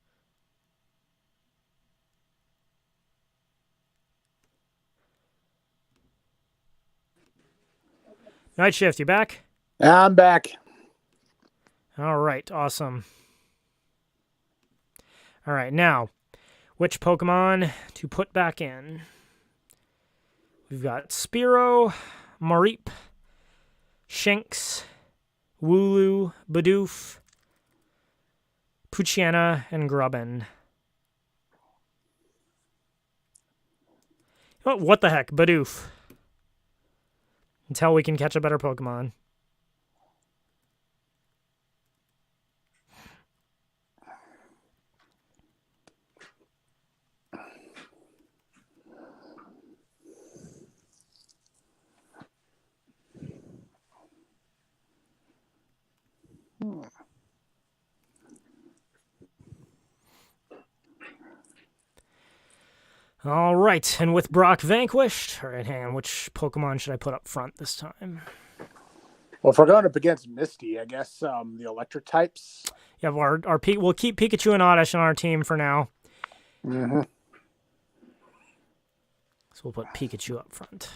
Night Shift, you back? I'm back. All right, awesome. All right, now, which Pokemon to put back in? We've got Spearow, Mareep, Shinx, Wooloo, Bidoof, Poochyena, and Grubbin. Oh, what the heck? Bidoof. Until we can catch a better Pokemon. All right, and with Brock vanquished, all right, hang on, which Pokemon should I put up front this time? Well, if we're going up against Misty, I guess the electric types. Yeah, we'll keep Pikachu and Oddish on our team for now. Mm-hmm. So we'll put Pikachu up front.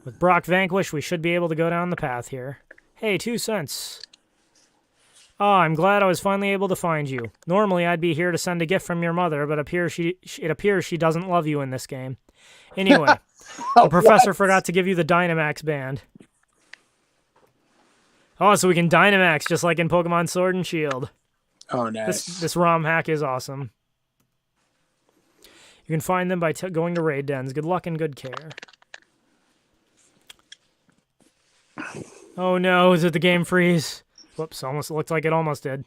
With Brock vanquished, we should be able to go down the path here. Hey, 2 cents. Oh, I'm glad I was finally able to find you. Normally, I'd be here to send a gift from your mother, but it appears she doesn't love you in this game. Anyway, the professor forgot to give you the Dynamax band. Oh, so we can Dynamax just like in Pokemon Sword and Shield. Oh, nice. This ROM hack is awesome. You can find them by going to raid dens. Good luck and good care. Oh no, did the game freeze? Whoops, almost looked like it almost did.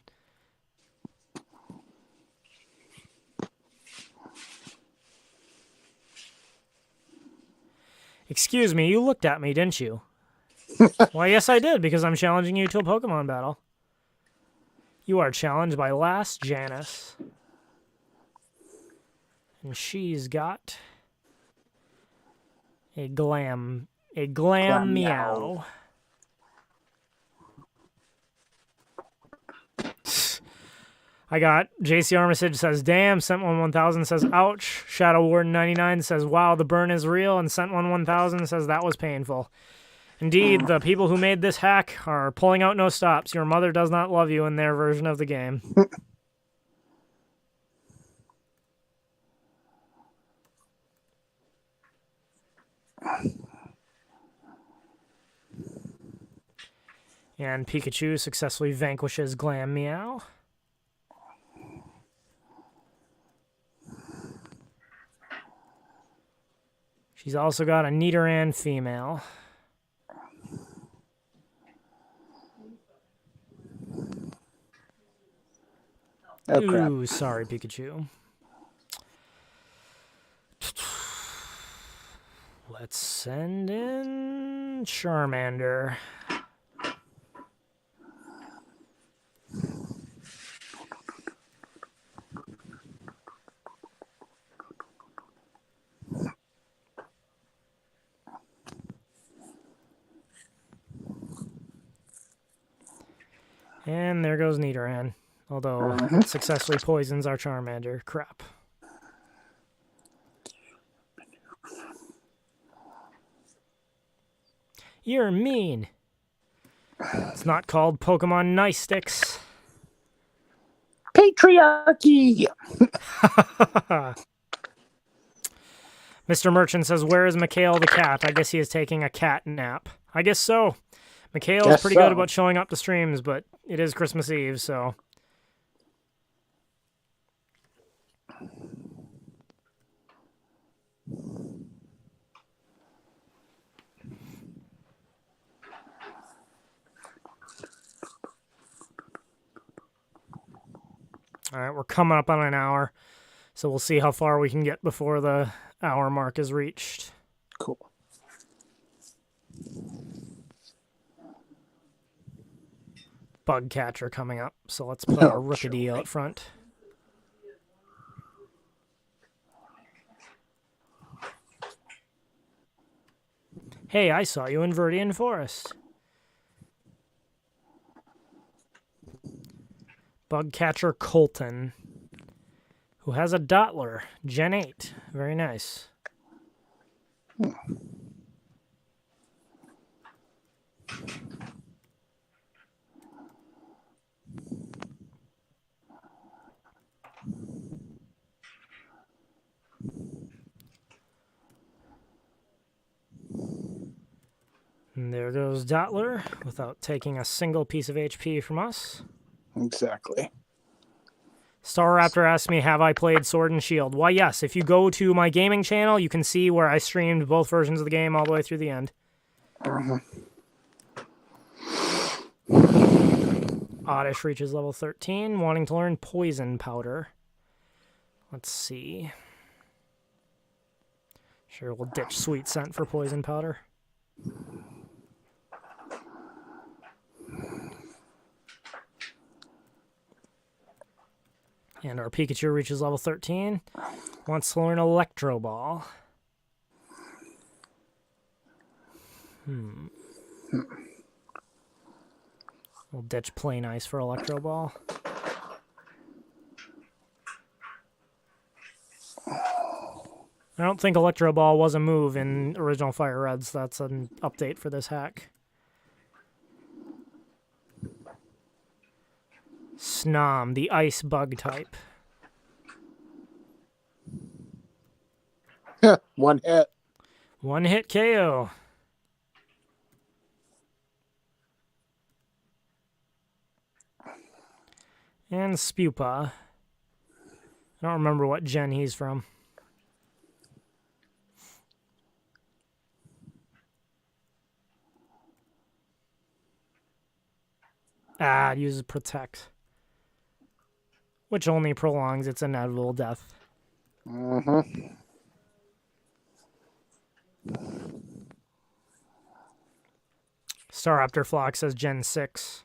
Excuse me, you looked at me, didn't you? Why, yes I did, because I'm challenging you to a Pokemon battle. You are challenged by Last Janice. And she's got a glam meow. I got JC Armitage says, damn. Sent1 1000 says, ouch. Shadow Warden 99 says, wow, the burn is real. And Sent1 1000 says, that was painful. Indeed, the people who made this hack are pulling out no stops. Your mother does not love you in their version of the game. And Pikachu successfully vanquishes Glam Meow. She's also got a Nidoran female. Oh, crap. Ooh, sorry, Pikachu. Let's send in Charmander. And there goes Nidoran. Although it successfully poisons our Charmander. Crap. You're mean. It's not called Pokemon Nice Sticks. Patriarchy! Mr. Merchant says, where is Mikhail the cat? I guess he is taking a cat nap. I guess so. Mikhail's pretty good about showing up to streams, but it is Christmas Eve, so... All right, we're coming up on an hour, so we'll see how far we can get before the hour mark is reached. Cool. Bug catcher coming up, so let's put our Rookidee out front. Hey, I saw you in Verdian Forest. Bug catcher Colton, who has a Dottler, Gen 8. Very nice. And there goes Dottler without taking a single piece of HP from us. Exactly. Star Raptor asked me, have I played Sword and Shield? Why, yes. If you go to my gaming channel, you can see where I streamed both versions of the game all the way through the end. Oddish reaches level 13, wanting to learn Poison Powder. Let's see. Sure, we'll ditch Sweet Scent for Poison Powder. And our Pikachu reaches level 13. Wants to learn Electro Ball. We'll ditch Plain Ice for Electro Ball. I don't think Electro Ball was a move in original Fire Reds. That's an update for this hack. Snom, the ice bug type. One hit. One hit KO. And Spupa. I don't remember what gen he's from. Ah, it uses Protect. Which only prolongs its inevitable death. Staraptor Flock says Gen 6.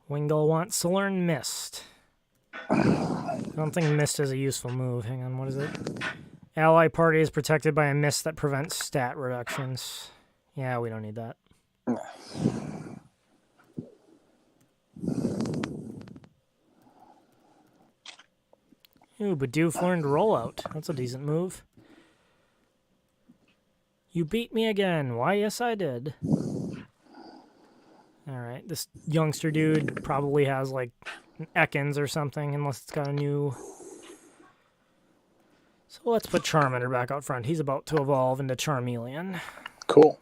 Wingull wants to learn Mist. I don't think Mist is a useful move. Hang on, what is it? Ally party is protected by a mist that prevents stat reductions. Yeah, we don't need that. Ooh, Bidoof learned Rollout. That's a decent move. You beat me again. Why, yes, I did. Alright, this youngster dude probably has, like, Ekans or something, unless it's got a new... So let's put Charmander back out front. He's about to evolve into Charmeleon. Cool.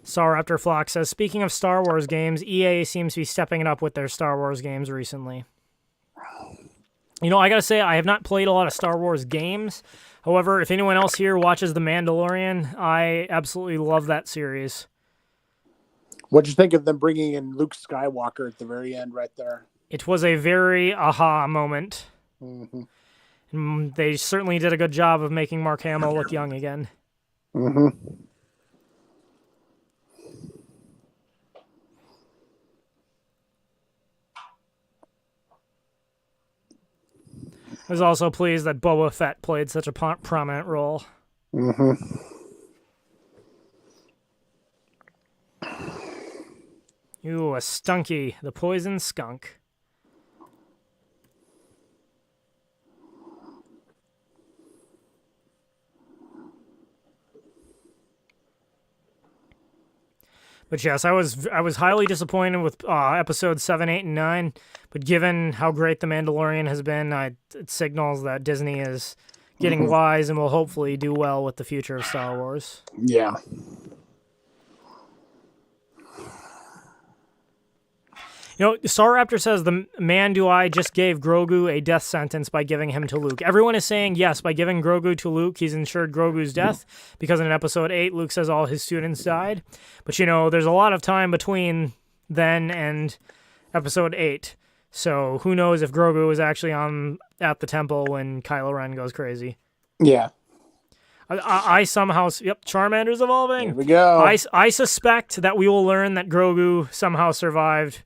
Staraptor Flock says, speaking of Star Wars games, EA seems to be stepping it up with their Star Wars games recently. You know, I gotta say, I have not played a lot of Star Wars games. However, if anyone else here watches The Mandalorian, I absolutely love that series. What'd you think of them bringing in Luke Skywalker at the very end right there? It was a very aha moment. They certainly did a good job of making Mark Hamill look young again. I was also pleased that Boba Fett played such a prominent role. Ooh, a Stunky, the poison skunk. But yes, I was highly disappointed with episodes 7, 8, and 9. But given how great The Mandalorian has been, it signals that Disney is getting wise and will hopefully do well with the future of Star Wars. Yeah. You know, Staraptor says, the man do I just gave Grogu a death sentence by giving him to Luke. Everyone is saying, yes, by giving Grogu to Luke, he's ensured Grogu's death, because in episode 8, Luke says all his students died. But, you know, there's a lot of time between then and episode 8. So who knows if Grogu was actually at the temple when Kylo Ren goes crazy. Yeah. I somehow... Yep, Charmander's evolving. Here we go. I suspect that we will learn that Grogu somehow survived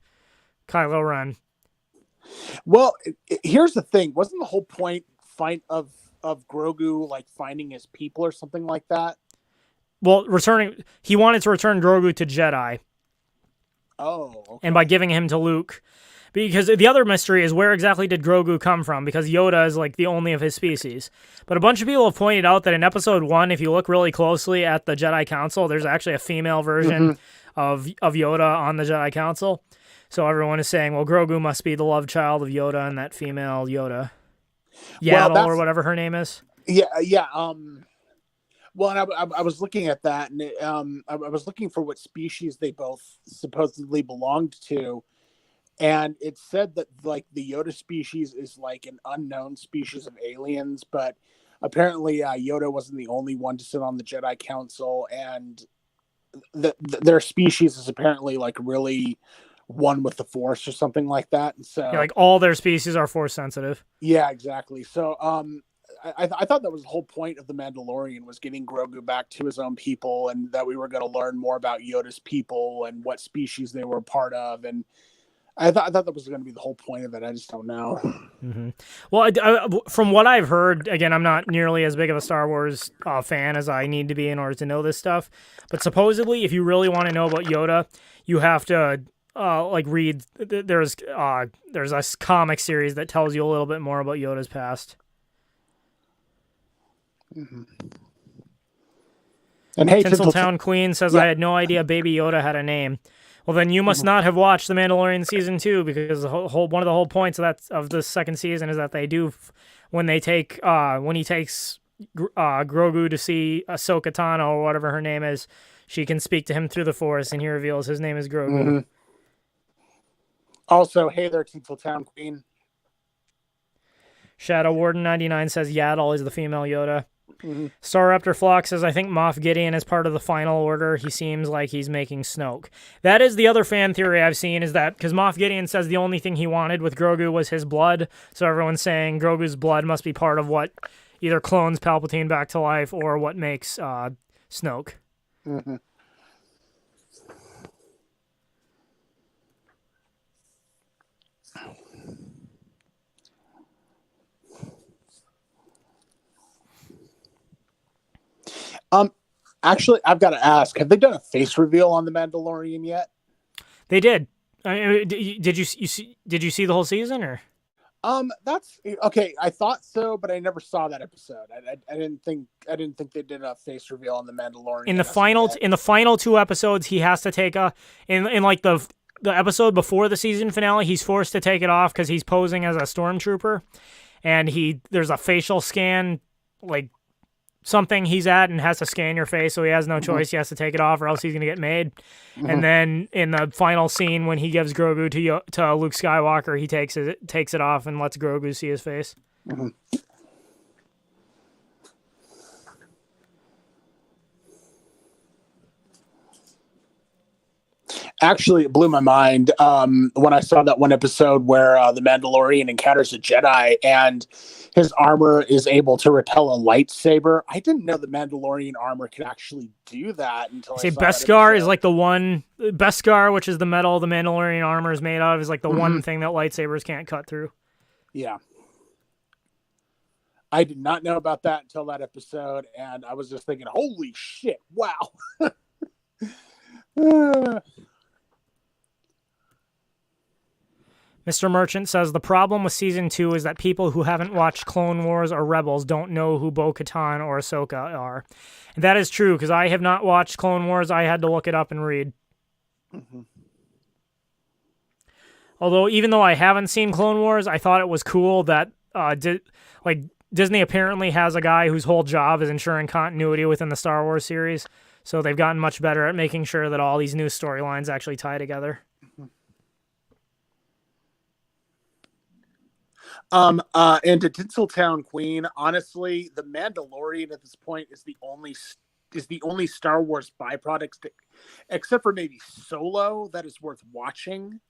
Kylo Ren. Well, here's the thing. Wasn't the whole point of Grogu like finding his people or something like that? Well, he wanted to return Grogu to Jedi. Oh, okay. And by giving him to Luke. Because the other mystery is, where exactly did Grogu come from? Because Yoda is like the only of his species. But a bunch of people have pointed out that in episode 1, if you look really closely at the Jedi Council, there's actually a female version of Yoda on the Jedi Council. So everyone is saying, well, Grogu must be the love child of Yoda and that female Yoda, Well, Yaddle or whatever her name is. yeah. Well, and I was looking at that, and I was looking for what species they both supposedly belonged to, and it said that like the Yoda species is like an unknown species of aliens, but apparently Yoda wasn't the only one to sit on the Jedi Council, and their species is apparently like really one with the Force or something like that. And so, Yeah, like all their species are Force sensitive. yeah, exactly. So, I thought that was the whole point of the Mandalorian was getting Grogu back to his own people, and that we were going to learn more about Yoda's people and what species they were a part of. And I thought that was going to be the whole point of it. I just don't know. Mm-hmm. Well, from what I've heard, again, I'm not nearly as big of a Star Wars fan as I need to be in order to know this stuff. But supposedly, if you really want to know about Yoda, you have to like read. There's a comic series that tells you a little bit more about Yoda's past. Mm-hmm. And hey, Tinseltown Queen says, I had no idea Baby Yoda had a name. Well, then you must not have watched The Mandalorian season 2, because one of the whole points of the second season is that they do when he takes Grogu to see Ahsoka Tano or whatever her name is, she can speak to him through the Force, and he reveals his name is Grogu. Mm-hmm. Also, hey there, Tinseltown Queen. Shadow Warden 99 says Yaddle is the female Yoda. Mm-hmm. Star Raptor Flock says, I think Moff Gideon is part of the Final Order. He seems like he's making Snoke. That is the other fan theory I've seen, is that because Moff Gideon says the only thing he wanted with Grogu was his blood, so everyone's saying Grogu's blood must be part of what either clones Palpatine back to life or what makes Snoke. Mm-hmm. Actually, I've got to ask: have they done a face reveal on the Mandalorian yet? They did. Did you see the whole season, or? That's okay. I thought so, but I never saw that episode. I didn't think they did a face reveal on the Mandalorian. In the final 2 episodes, he has to take in like the episode before the season finale, he's forced to take it off because he's posing as a stormtrooper, and there's a facial scan, like something he's at, and has to scan your face, so he has no choice. He has to take it off or else he's going to get made. And then in the final scene when he gives Grogu to Luke Skywalker, he takes it off and lets Grogu see his face. Actually, it blew my mind when I saw that one episode where the Mandalorian encounters a Jedi and his armor is able to repel a lightsaber. I didn't know the Mandalorian armor could actually do that until I saw Beskar is like the one. Beskar, which is the metal the Mandalorian armor is made of, is like the one thing that lightsabers can't cut through. Yeah. I did not know about that until that episode, and I was just thinking, holy shit, wow. Mr. Merchant says, the problem with Season 2 is that people who haven't watched Clone Wars or Rebels don't know who Bo-Katan or Ahsoka are. And that is true, because I have not watched Clone Wars. I had to look it up and read. Although, even though I haven't seen Clone Wars, I thought it was cool that Disney apparently has a guy whose whole job is ensuring continuity within the Star Wars series. So they've gotten much better at making sure that all these new storylines actually tie together. And to Tinseltown Queen, honestly, the Mandalorian at this point is the only Star Wars byproduct, except for maybe Solo, that is worth watching.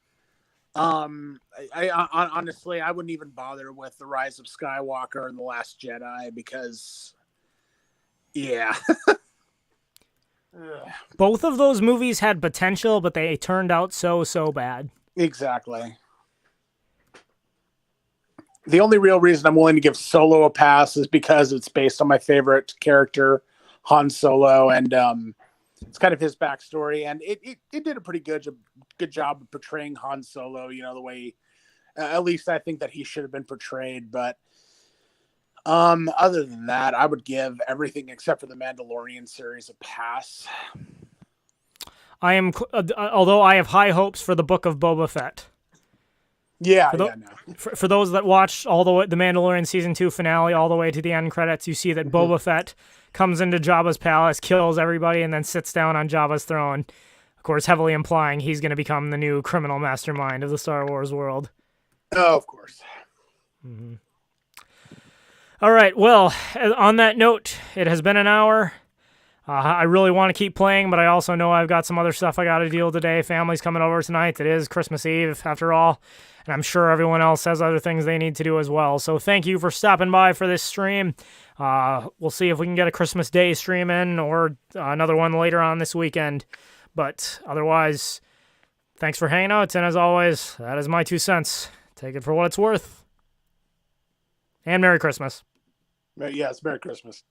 I honestly, I wouldn't even bother with The Rise of Skywalker and The Last Jedi because, yeah. Both of those movies had potential, but they turned out so bad. Exactly. The only real reason I'm willing to give Solo a pass is because it's based on my favorite character, Han Solo, and it's kind of his backstory, and it did a pretty good job of portraying Han Solo, the way, at least I think that he should have been portrayed. But other than that, I would give everything except for the Mandalorian series a pass. although I have high hopes for the Book of Boba Fett. Yeah, For, yeah, no. for those that watched all the way, the Mandalorian season 2 finale all the way to the end credits, you see that Boba Fett comes into Jabba's palace, kills everybody, and then sits down on Jabba's throne. Of course, heavily implying he's going to become the new criminal mastermind of the Star Wars world. Oh, of course. All right, well, on that note, it has been an hour. I really want to keep playing, but I also know I've got some other stuff I got to deal today. Family's coming over tonight. It is Christmas Eve, after all, and I'm sure everyone else has other things they need to do as well. So thank you for stopping by for this stream. We'll see if we can get a Christmas Day stream in or another one later on this weekend. But otherwise, thanks for hanging out, and as always, that is my 2 cents. Take it for what it's worth. And Merry Christmas. Yes, Merry Christmas.